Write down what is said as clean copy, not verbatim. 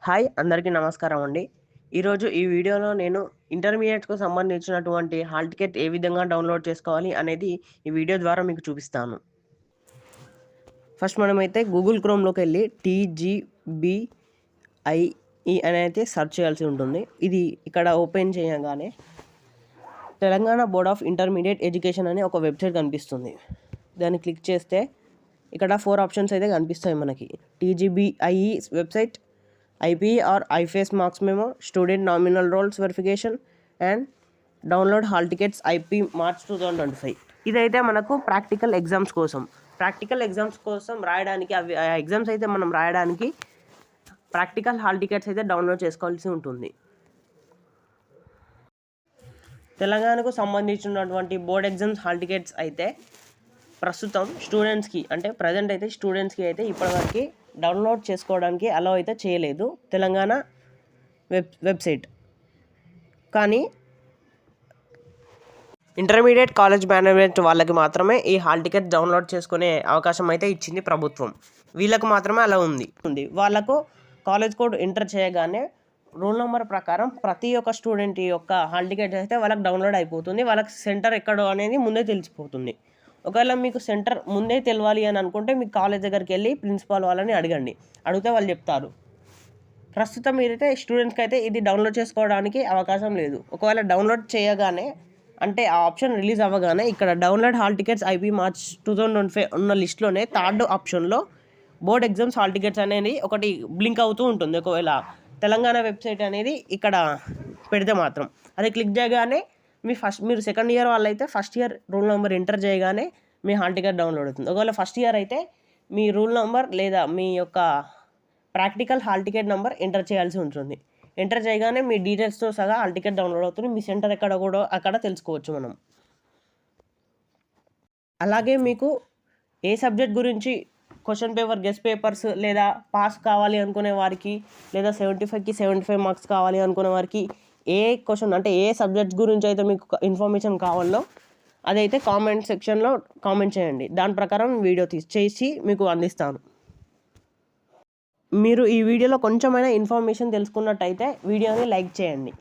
Hi అందరికీ నమస్కారం అండి. ఈరోజు ఈ వీడియోలో నేను ఇంటర్మీడియట్‌కు సంబంధించినటువంటి హాల్ టికెట్ ఏ విధంగా డౌన్‌లోడ్ చేసుకోవాలి అనేది ఈ వీడియో ద్వారా మీకు చూపిస్తాను. ఫస్ట్ మనమైతే గూగుల్ క్రోమ్‌లోకెళ్ళి TGBIE అని అయితే సెర్చ్ చేయాల్సి ఉంటుంది. ఇది ఇక్కడ ఓపెన్ చేయగానే Telangana board of intermediate education అనే ఒక వెబ్సైట్ కనిపిస్తుంది. దాన్ని క్లిక్ చేస్తే ఇక్కడ 4 ఆప్షన్స్ అయితే కనిపిస్తాయి మనకి. TGBIE website, IP or IFAS marks memo, student nominal rolls verification and download hall tickets IP March 2025. ఇదైతే మనకు ప్రాక్టికల్ ఎగ్జామ్స్ కోసం రాయడానికి ఆ ఎగ్జామ్స్ అయితే మనం రాయడానికి ప్రాక్టికల్ హాల్ టికెట్స్ అయితే డౌన్లోడ్ చేసుకోవాల్సి ఉంటుంది. తెలంగాణకు సంబంధించినటువంటి బోర్డ్ ఎగ్జామ్స్ హాల్ టికెట్స్ అయితే ప్రస్తుతం స్టూడెంట్స్కి అంటే ప్రజెంట్ అయితే స్టూడెంట్స్కి అయితే ఇప్పటివరకు డౌన్లోడ్ చేసుకోవడానికి అలౌ అయితే చేయలేదు తెలంగాణ వెబ్సైట్. కానీ ఇంటర్మీడియట్ కాలేజ్ మేనేజ్మెంట్ వాళ్ళకి మాత్రమే ఈ హాల్ టికెట్ డౌన్లోడ్ చేసుకునే అవకాశం అయితే ఇచ్చింది ప్రభుత్వం. వీళ్ళకు మాత్రమే అలా ఉంది. వాళ్ళకు కాలేజ్ కోడ్ ఎంటర్ చేయగానే రూల్ నెంబర్ ప్రకారం ప్రతి ఒక్క స్టూడెంట్ యొక్క హాల్ టికెట్ అయితే వాళ్ళకి డౌన్లోడ్ అయిపోతుంది. వాళ్ళకి సెంటర్ ఎక్కడో అనేది ముందే తెలిసిపోతుంది. ఒకవేళ మీకు సెంటర్ ముందే తెలియాలి అని అనుకుంటే మీకు కాలేజ్ దగ్గరికి వెళ్ళి ప్రిన్సిపాల్ వాళ్ళని అడిగితే వాళ్ళు చెప్తారు. ప్రస్తుతం మీరైతే స్టూడెంట్స్కి అయితే ఇది డౌన్లోడ్ చేసుకోవడానికి అవకాశం లేదు. ఒకవేళ డౌన్లోడ్ చేయగానే అంటే ఆ ఆప్షన్ రిలీజ్ అవ్వగానే ఇక్కడ download hall tickets IP March 2025 ఉన్న లిస్ట్లోనే థర్డ్ ఆప్షన్లో బోర్డ్ ఎగ్జామ్స్ హాల్ టికెట్స్ అనేది ఒకటి బ్లింక్ అవుతూ ఉంటుంది. ఒకవేళ తెలంగాణ వెబ్సైట్ అనేది ఇక్కడ పెడితే మాత్రం అది క్లిక్ చేయగానే మీరు సెకండ్ ఇయర్ వాళ్ళైతే first year rule number enter చేయగానే మీ హాల్ టికెట్ డౌన్లోడ్ అవుతుంది. ఒకవేళ ఫస్ట్ ఇయర్ అయితే మీ రూల్ నెంబర్ లేదా మీ యొక్క practical hall ticket number enter చేయాల్సి ఉంటుంది. ఎంటర్ చేయగానే మీ డీటెయిల్స్తో సహా హాల్ టికెట్ డౌన్లోడ్ అవుతుంది. మీ సెంటర్ ఎక్కడ కూడా అక్కడ తెలుసుకోవచ్చు మనం. అలాగే మీకు ఏ సబ్జెక్ట్ గురించి క్వశ్చన్ పేపర్ గెస్ట్ పేపర్స్ లేదా పాస్ కావాలి అనుకునే వారికి లేదా 75కి 75 మార్క్స్ కావాలి అనుకునే వారికి ఏ క్వశ్చన్ అంటే ఏ సబ్జెక్ట్స్ గురించి అయితే మీకు ఇన్ఫర్మేషన్ కావాలో అదైతే కామెంట్ సెక్షన్లో కామెంట్ చేయండి. దాని ప్రకారం వీడియో చేసి మీకు అందిస్తాను. మీరు ఈ వీడియోలో కొంచెమైనా ఇన్ఫర్మేషన్ తెలుసుకున్నట్టయితే వీడియోని లైక్ చేయండి.